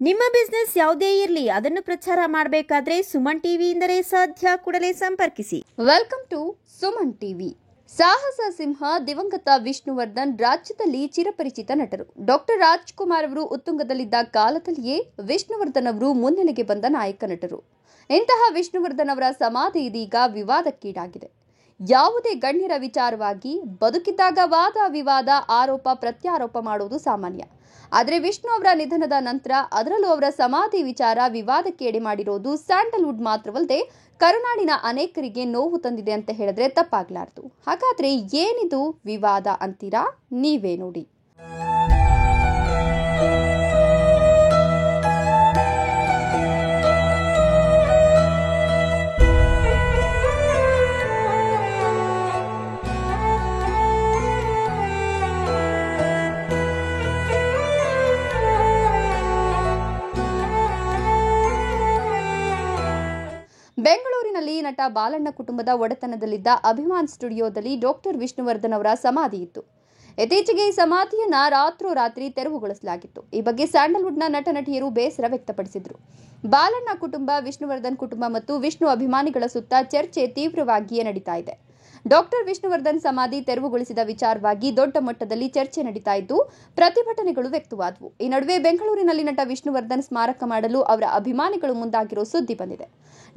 ನಿಮ್ಮ ಬಿಸ್ನೆಸ್ ಯಾವುದೇ ಇರಲಿ ಅದನ್ನು ಪ್ರಚಾರ ಮಾಡಬೇಕಾದ್ರೆ ಸುಮನ್ ಟಿವಿಯಿಂದಲೇ ಸಾಧ್ಯ. ಕೂಡಲೇ ಸಂಪರ್ಕಿಸಿ. Welcome to Suman TV. ಸಾಹಸ ಸಿಂಹ ದಿವಂಗತ ವಿಷ್ಣುವರ್ಧನ್ ರಾಜ್ಯದಲ್ಲಿ ಚಿರಪರಿಚಿತ ನಟರು. ಡಾಕ್ಟರ್ ರಾಜ್ಕುಮಾರ್ ಅವರು ಉತ್ತುಂಗದಲ್ಲಿದ್ದ ಕಾಲದಲ್ಲಿಯೇ ವಿಷ್ಣುವರ್ಧನ್ ಅವರು ಮುನ್ನೆಲೆಗೆ ಬಂದ ನಾಯಕ ನಟರು. ಇಂತಹ ವಿಷ್ಣುವರ್ಧನ್ ಅವರ ಸಮಾಧಿ ಇದೀಗ ವಿವಾದಕ್ಕೀಡಾಗಿದೆ. ಯಾವುದೇ ಗಣ್ಯರ ವಿಚಾರವಾಗಿ ಬದುಕಿದ್ದಾಗ ವಾದ ವಿವಾದ, ಆರೋಪ ಪ್ರತ್ಯಾರೋಪ ಮಾಡುವುದು ಸಾಮಾನ್ಯ. ಆದರೆ ವಿಷ್ಣು ಅವರ ನಿಧನದ ನಂತರ ಅದರಲ್ಲೂ ಅವರ ಸಮಾಧಿ ವಿಚಾರ ವಿವಾದಕ್ಕೆ ಎಡೆ ಮಾಡಿರೋದು ಸ್ಯಾಂಡಲ್ವುಡ್ ಮಾತ್ರವಲ್ಲದೆ ಕರುನಾಡಿನ ಅನೇಕರಿಗೆ ನೋವು ತಂದಿದೆ ಅಂತ ಹೇಳಿದ್ರೆ ತಪ್ಪಾಗಲಾರದು. ಹಾಗಾದ್ರೆ ಏನಿದು ವಿವಾದ ಅಂತೀರಾ? ನೀವೇ ನೋಡಿ. ಬೆಂಗಳೂರಿನಲ್ಲಿ ನಟ ಬಾಲಣ್ಣ ಕುಟುಂಬದ ಒಡೆತನದಲ್ಲಿದ್ದ ಅಭಿಮಾನ್ ಸ್ಟುಡಿಯೋದಲ್ಲಿ ಡಾಕ್ಟರ್ ವಿಷ್ಣುವರ್ಧನ್ ಅವರ ಸಮಾಧಿ ಇತ್ತು. ಇತ್ತೀಚೆಗೆ ಈ ಸಮಾಧಿಯನ್ನ ರಾತ್ರೋರಾತ್ರಿ ತೆರವುಗೊಳಿಸಲಾಗಿತ್ತು. ಈ ಬಗ್ಗೆ ಸ್ಯಾಂಡಲ್ವುಡ್ನ ನಟ ನಟಿಯರು ಬೇಸರ ವ್ಯಕ್ತಪಡಿಸಿದರು. ಬಾಲಣ್ಣ ಕುಟುಂಬ, ವಿಷ್ಣುವರ್ಧನ್ ಕುಟುಂಬ ಮತ್ತು ವಿಷ್ಣು ಅಭಿಮಾನಿಗಳ ಸುತ್ತ ಚರ್ಚೆ ತೀವ್ರವಾಗಿಯೇ ನಡೀತಾ ಇದೆ. ಡಾಕ್ಟರ್ ವಿಷ್ಣುವರ್ಧನ್ ಸಮಾಧಿ ತೆರವುಗೊಳಿಸಿದ ವಿಚಾರವಾಗಿ ದೊಡ್ಡ ಮಟ್ಟದಲ್ಲಿ ಚರ್ಚೆ ನಡೀತಾ ಇದ್ದು ಪ್ರತಿಭಟನೆಗಳು ವ್ಯಕ್ತವಾದವು. ಈ ನಡುವೆ ಬೆಂಗಳೂರಿನಲ್ಲಿ ನಟ ವಿಷ್ಣುವರ್ಧನ್ ಸ್ಮಾರಕ ಮಾಡಲು ಅವರ ಅಭಿಮಾನಿಗಳು ಮುಂದಾಗಿರೋ ಸುದ್ದಿ ಬಂದಿದೆ.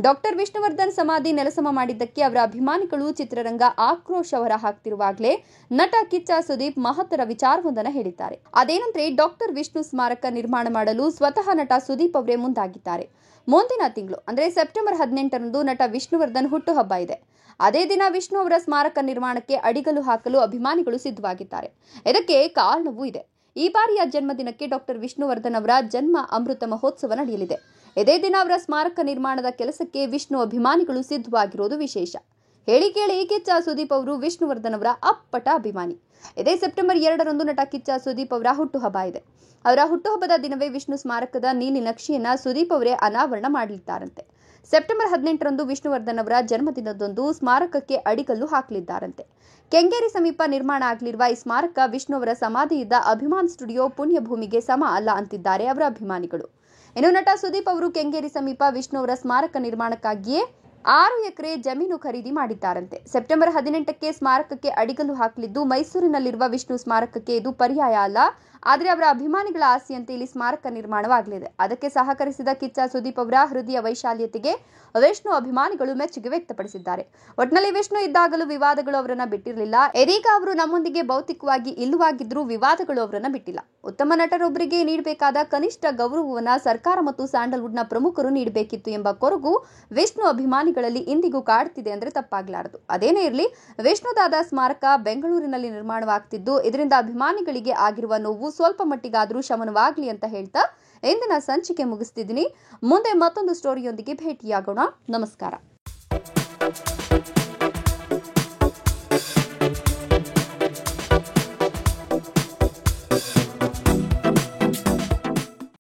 ಡಾಕ್ಟರ್ ವಿಷ್ಣುವರ್ಧನ್ ಸಮಾಧಿ ನೆಲಸಮ ಮಾಡಿದ್ದಕ್ಕೆ ಅವರ ಅಭಿಮಾನಿಗಳು ಚಿತ್ರರಂಗ ಆಕ್ರೋಶ ಹೊರಹಾಕ್ತಿರುವಾಗಲೇ ನಟ ಕಿಚ್ಚ ಸುದೀಪ್ ಮಹತ್ತರ ವಿಚಾರವೊಂದನ್ನು ಹೇಳಿದ್ದಾರೆ. ಅದೇನಂದ್ರೆ ಡಾಕ್ಟರ್ ವಿಷ್ಣು ಸ್ಮಾರಕ ನಿರ್ಮಾಣ ಮಾಡಲು ಸ್ವತಃ ನಟ ಸುದೀಪ್ ಅವರೇ ಮುಂದಾಗಿದ್ದಾರೆ. ಮುಂದಿನ ತಿಂಗಳು ಅಂದ್ರೆ ಸೆಪ್ಟೆಂಬರ್ 18ರಂದು ನಟ ವಿಷ್ಣುವರ್ಧನ್ ಹುಟ್ಟುಹಬ್ಬ ಇದೆ. ಅದೇ ದಿನ ವಿಷ್ಣು ಅವರ ಸ್ಮಾರಕ ನಿರ್ಮಾಣಕ್ಕೆ ಅಡಿಗಲ್ಲು ಹಾಕಲು ಅಭಿಮಾನಿಗಳು ಸಿದ್ಧವಾಗಿದ್ದಾರೆ. ಇದಕ್ಕೆ ಕಾರಣವೂ ಇದೆ. ಈ ಬಾರಿಯ ಜನ್ಮದಿನಕ್ಕೆ ಡಾಕ್ಟರ್ ವಿಷ್ಣುವರ್ಧನ್ ಅವರ ಜನ್ಮ ಅಮೃತ ಮಹೋತ್ಸವ ನಡೆಯಲಿದೆ. ಇದೇ ದಿನ ಅವರ ಸ್ಮಾರಕ ನಿರ್ಮಾಣದ ಕೆಲಸಕ್ಕೆ ವಿಷ್ಣು ಅಭಿಮಾನಿಗಳು ಸಿದ್ಧವಾಗಿರೋದು ವಿಶೇಷ. ಹೇಳಿ ಕೇಳಿ ಕಿಚ್ಚ ಸುದೀಪ್ ಅವರು ವಿಷ್ಣುವರ್ಧನ್ ಅವರ ಅಪ್ಪಟ ಅಭಿಮಾನಿ. ಇದೇ ಸೆಪ್ಟೆಂಬರ್ 2ರಂದು ನಟ ಕಿಚ್ಚ ಸುದೀಪ್ ಅವರ ಹುಟ್ಟುಹಬ್ಬ ಇದೆ. ಅವರ ಹುಟ್ಟುಹಬ್ಬದ ದಿನವೇ ವಿಷ್ಣು ಸ್ಮಾರಕದ ನೀಲಿ ನಕ್ಷೆಯನ್ನ ಸುದೀಪ್ ಅವರೇ ಅನಾವರಣ ಮಾಡಲಿದ್ದಾರಂತೆ. ಸೆಪ್ಟೆಂಬರ್ 18ರಂದು ವಿಷ್ಣುವರ್ಧನ್ ಅವರ ಜನ್ಮದಿನದಂದು ಸ್ಮಾರಕಕ್ಕೆ ಅಡಿಗಲ್ಲು ಹಾಕಲಿದ್ದಾರಂತೆ. ಕೆಂಗೇರಿ ಸಮೀಪ ನಿರ್ಮಾಣ ಆಗಲಿರುವ ಈ ಸ್ಮಾರಕ ವಿಷ್ಣು ಅವರ ಸಮಾಧಿ ಇದ್ದ ಅಭಿಮಾನ್ ಸ್ಟುಡಿಯೋ ಪುಣ್ಯಭೂಮಿಗೆ ಸಮ ಅಲ್ಲ ಅಂತಿದ್ದಾರೆ ಅವರ ಅಭಿಮಾನಿಗಳು. ಇನ್ನು ನಟ ಸುದೀಪ್ ಅವರು ಕೆಂಗೇರಿ ಸಮೀಪ ವಿಷ್ಣು ಅವರ ಸ್ಮಾರಕ ನಿರ್ಮಾಣಕ್ಕಾಗಿಯೇ 6 ಎಕರೆ ಜಮೀನು ಖರೀದಿ ಮಾಡಿದ್ದಾರಂತೆ. ಸೆಪ್ಟೆಂಬರ್ 18ಕ್ಕೆ ಸ್ಮಾರಕಕ್ಕೆ ಅಡಿಗಲ್ಲು ಹಾಕಲಿದ್ದು ಮೈಸೂರಿನಲ್ಲಿರುವ ವಿಷ್ಣು ಸ್ಮಾರಕಕ್ಕೆ ಇದು ಪರ್ಯಾಯ ಅಲ್ಲ. ಆದರೆ ಅವರ ಅಭಿಮಾನಿಗಳ ಆಸೆಯಂತೆ ಇಲ್ಲಿ ಸ್ಮಾರಕ ನಿರ್ಮಾಣವಾಗಲಿದೆ. ಅದಕ್ಕೆ ಸಹಕರಿಸಿದ ಕಿಚ್ಚ ಸುದೀಪ್ ಅವರ ಹೃದಯ ವೈಶಾಲ್ಯತೆಗೆ ವಿಷ್ಣು ಅಭಿಮಾನಿಗಳು ಮೆಚ್ಚುಗೆ ವ್ಯಕ್ತಪಡಿಸಿದ್ದಾರೆ. ಒಟ್ಟಿನಲ್ಲಿ ವಿಷ್ಣು ಇದ್ದಾಗಲೂ ವಿವಾದಗಳು ಅವರನ್ನ ಬಿಟ್ಟಿರಲಿಲ್ಲ. ಇದೀಗ ಅವರು ನಮ್ಮೊಂದಿಗೆ ಭೌತಿಕವಾಗಿ ಇಲ್ಲವಾಗಿದ್ರೂ ವಿವಾದಗಳು ಅವರನ್ನ ಬಿಟ್ಟಿಲ್ಲ. ಉತ್ತಮ ನಟರೊಬ್ಬರಿಗೆ ನೀಡಬೇಕಾದ ಕನಿಷ್ಠ ಗೌರವವನ್ನ ಸರ್ಕಾರ ಮತ್ತು ಸ್ಯಾಂಡಲ್ವುಡ್ನ ಪ್ರಮುಖರು ನೀಡಬೇಕಿತ್ತು ಎಂಬ ಕೊರಗು ವಿಷ್ಣು ಅಭಿಮಾನಿಗಳಲ್ಲಿ ಇಂದಿಗೂ ಕಾಡುತ್ತಿದೆ ಅಂದ್ರೆ ತಪ್ಪಾಗಲಾರದು. ಅದೇನೇ ಇರಲಿ, ವಿಷ್ಣುದಾದ ಸ್ಮಾರಕ ಬೆಂಗಳೂರಿನಲ್ಲಿ ನಿರ್ಮಾಣವಾಗ್ತಿದ್ದು ಇದರಿಂದ ಅಭಿಮಾನಿಗಳಿಗೆ ಆಗಿರುವ ನೋವು ಸ್ವಲ್ಪ ಮಟ್ಟಿಗಾದರೂ ಶಮನವಾಗಲಿ ಅಂತ ಹೇಳ್ತಾ ಇಂದಿನ ಸಂಚಿಕೆ ಮುಗಿಸ್ತಿದ್ದೀನಿ. ಮುಂದೆ ಮತ್ತೊಂದು ಸ್ಟೋರಿಯೊಂದಿಗೆ ಭೇಟಿಯಾಗೋಣ. ನಮಸ್ಕಾರ.